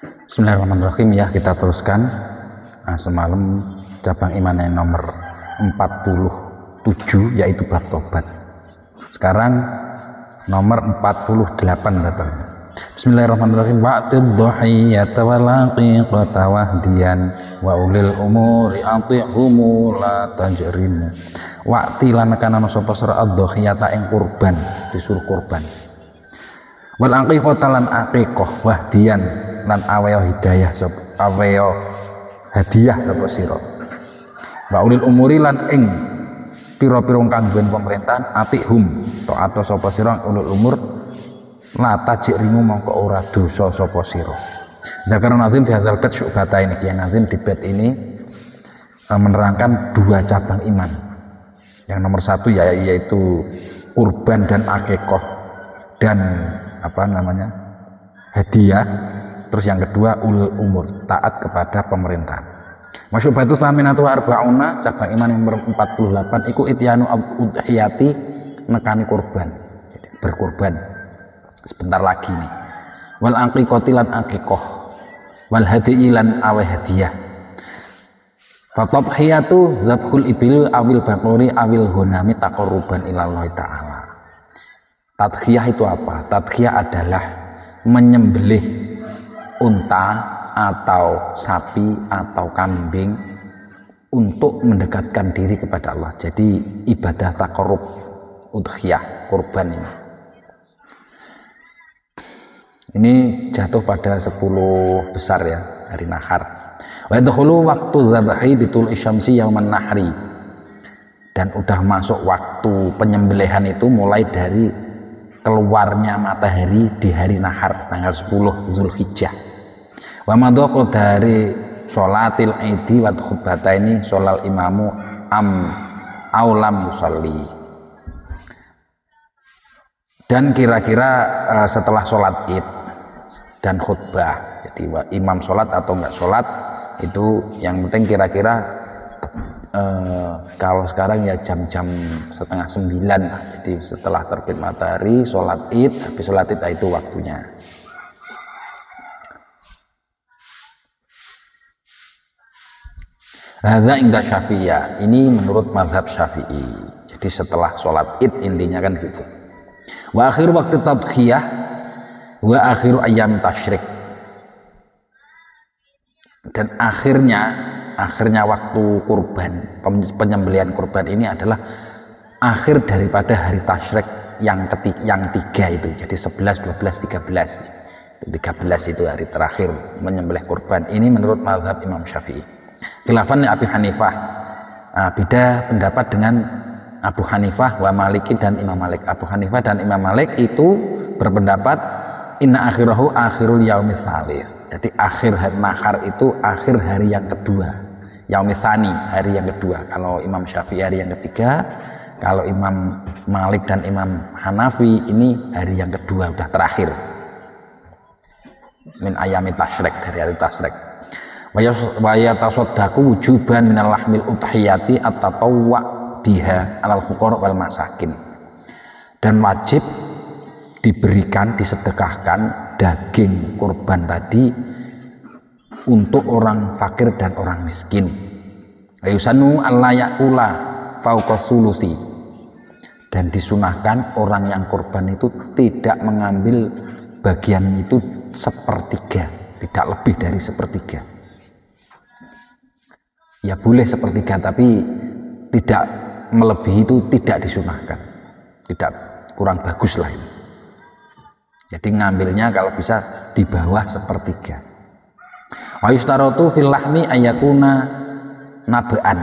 Bismillahirrahmanirrahim, ya kita teruskan. Semalam cabang iman yang nomor 47 yaitu bab tobat. Sekarang nomor 48 datangnya. Bismillahirrahmanirrahim. Wa'tid dhahiyata wa laqiqata wahdiyan wa ulil umuri ati'humu la tajrimu. Wa'ti lan kana sapa sira ad-dhahiyata ing kurban, disuruh kurban. Wal aqiqata lan aqiqah wahdiyan lan aweo hidayah sapa aweo hadiah sapa sira. Wa ulil umuri lan ing pira-pira kang duweni pemerintahan atihum taat sapa sira ulul umur la tajrimu mongko ora dosa sapa sira. Zakar Nazim fi hadzal bait syu'bata ini, Kiai Nazim di bait ini menerangkan dua cabang iman. Yang nomor satu yaitu kurban dan akikah dan hadiah. Terus yang kedua ulul umur, taat kepada pemerintahan. Masyubatu saminatu arba'una, cabang iman yang nomor 48 iku ityanu udhiyati, nekani kurban, berkurban sebentar lagi nih. Wal aqiqati lan aqiqah, wal hadi'i lan awe hadiah. Fatabhiyatu zabhul ibil awil baquri awil ghanami taqarruban ilallah ta'ala. Tadkhiyah itu apa? Tadkhiyah adalah menyembelih unta atau sapi atau kambing untuk mendekatkan diri kepada Allah. Jadi ibadah taqarrub, udhiyah, kurban ini. Ini jatuh pada 10 besar ya, hari nahar. Wa yadkhulu waqtu dzabhi bitul isyamsi yauman nahri. Dan udah masuk waktu penyembelihan itu mulai dari keluarnya matahari di hari nahar tanggal 10 Zulhijjah. Wa madaqo dari sholatil aidi wa khutbata ini sholal imamu aulam yusalli. Dan kira-kira setelah sholat id dan khutbah, jadi imam sholat atau enggak sholat itu yang penting kira-kira kalau sekarang ya jam-jam 8:30 lah. Jadi setelah terbit matahari sholat id, habis sholat id itu waktunya. Hadza inda Syafi'iyah, ini menurut mazhab Syafi'i. Jadi setelah sholat id intinya kan gitu. Wa akhiru waktu tadkhiyah wa akhiru ayyam tasyrik. Dan akhirnya waktu kurban, penyembelihan kurban ini adalah akhir daripada hari tasyrik yang tiga itu. Jadi 11, 12, 13. 13 itu hari terakhir menyembelih kurban. Ini menurut mazhab Imam Syafi'i. Khilafan Abi Hanifah, beda pendapat dengan Abu Hanifah wa Maliki dan Imam Malik. Abu Hanifah dan Imam Malik itu berpendapat inna akhirahu akhirul yaumits tsalits. Jadi akhir hari nahar itu akhir hari yang kedua, yaumits tsani, hari yang kedua. Kalau Imam Syafi'i hari yang ketiga, kalau Imam Malik dan Imam Hanafi ini hari yang kedua, udah terakhir min ayami tasyrik, dari hari tasyrik. Wa yatasaddaqu wujuban minal lahmil udhiyati at-tatawwa biha alal fuqara wal masakin. Dan wajib diberikan, disedekahkan daging kurban tadi untuk orang fakir dan orang miskin. Ayusanu alla yaqula fauqa sulusi. Dan disunahkan orang yang kurban itu tidak mengambil bagian itu sepertiga, tidak lebih dari sepertiga. Ya boleh sepertiga, tapi tidak melebihi itu tidak disunahkan, tidak, kurang bagus lah ini. Jadi ngambilnya kalau bisa di bawah sepertiga. Wa yustaratu fil lahmi ayakuna naba'an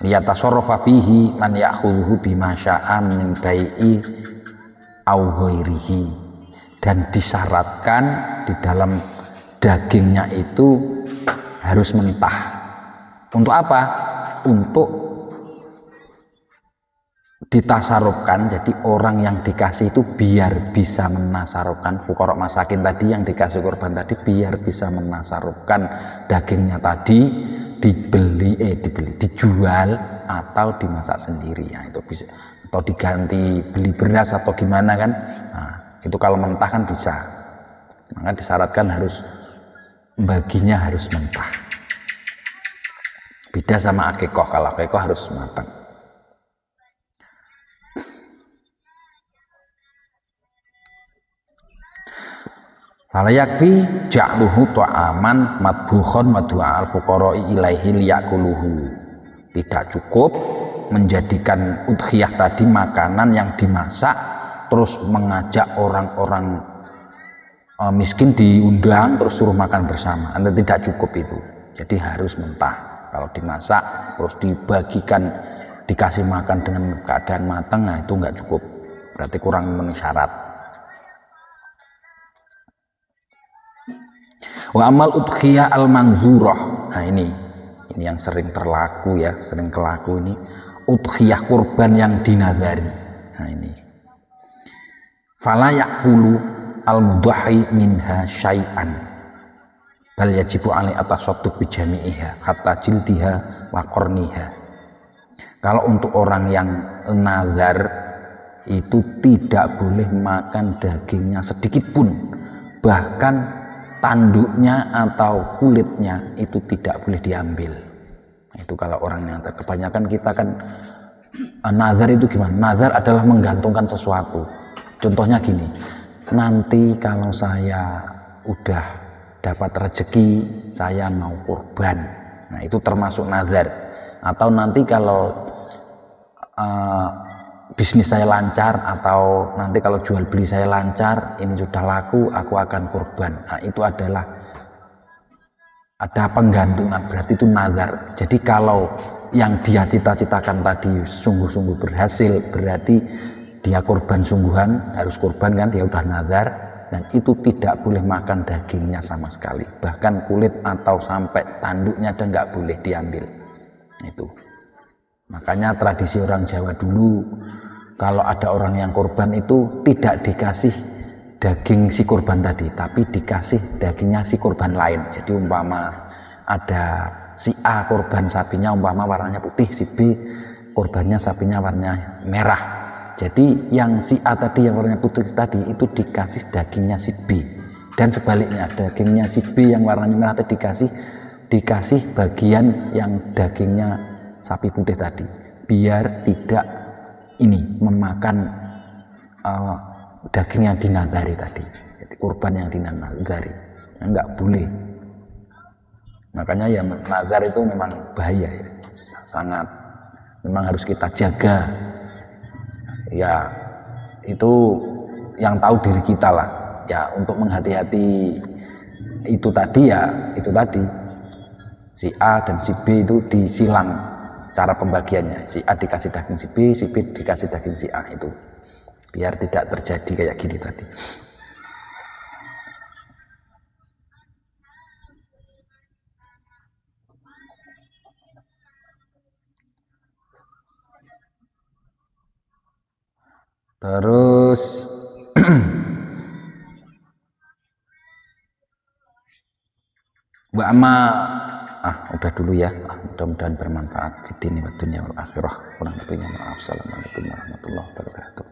liyatasarrafa fihi man ya'khudhuhu bima sya'a min bai'i aw ghairihi. Dan disyaratkan di dalam dagingnya itu harus mentah. Untuk apa? Untuk ditasarufkan. Jadi orang yang dikasih itu biar bisa menasarufkan fuqara masakin tadi, yang dikasih kurban tadi biar bisa menasarufkan dagingnya tadi, dijual atau dimasak sendiri ya, itu bisa, atau diganti beli beras atau gimana kan. Nah, itu kalau mentah kan bisa. Maka disyaratkan harus baginya harus mentah. Beda sama akikoh, kalau akikoh harus matang. Fala yakfi ja'luhu ta'aman madbukhon wa du'al fuqara'i ilaihi liyakuluhu. Tidak cukup menjadikan udhiyah tadi makanan yang dimasak terus mengajak orang-orang miskin diundang terus suruh makan bersama. Anda tidak cukup itu. Jadi harus mentah. Kalau dimasak terus dibagikan dikasih makan dengan keadaan matang, nah itu enggak cukup. Berarti kurang memenuhi syarat. Wa amal udhiyah al manzurah. Nah ini yang sering terlaku ya, sering kelaku ini udhiyah kurban yang dinadari. Nah ini. Fala yakulu al mudhahi minha syai'an. Bal yajibu alai atasadduq bi jami'iha hatta jildiha wa qarniha. Kalau untuk orang yang nazar itu tidak boleh makan dagingnya sedikit pun, bahkan tanduknya atau kulitnya itu tidak boleh diambil. Itu kalau orang yang kebanyakan kita kan nazar itu gimana? Nazar adalah menggantungkan sesuatu. Contohnya gini, nanti kalau saya udah dapat rezeki saya mau kurban. Nah itu termasuk nazar. Atau nanti kalau bisnis saya lancar, atau nanti kalau jual beli saya lancar, ini sudah laku, aku akan kurban. Nah, itu adalah ada penggantungan, berarti itu nazar. Jadi kalau yang dia cita-citakan tadi sungguh-sungguh berhasil, berarti dia kurban sungguhan, harus kurban kan, dia udah nazar, dan itu tidak boleh makan dagingnya sama sekali. Bahkan kulit atau sampai tanduknya dan nggak boleh diambil. Itu. Makanya tradisi orang Jawa dulu, kalau ada orang yang kurban itu tidak dikasih daging si kurban tadi, tapi dikasih dagingnya si kurban lain. Jadi umpama ada si A kurban sapinya umpama warnanya putih, si B kurbannya sapinya warnanya merah. Jadi yang si A tadi yang warnanya putih tadi itu dikasih dagingnya si B, dan sebaliknya dagingnya si B yang warnanya merah tadi dikasih bagian yang dagingnya sapi putih tadi, biar tidak ini memakan daging yang dinadari tadi. Jadi kurban yang dinadari enggak boleh. Makanya ya nazar itu memang bahaya ya, sangat memang harus kita jaga ya. Itu yang tahu diri kita lah ya, untuk menghati-hati itu tadi ya, itu tadi si A dan si B itu disilang cara pembagiannya, si A dikasih daging si B dikasih daging si A, itu biar tidak terjadi kayak gini tadi. Terus Wa amma udah dulu ya. Mudah-mudahan bermanfaat. Fitini wa dunya wal akhirah. Kurang lebihnya maaf. Assalamualaikum warahmatullahi wabarakatuh.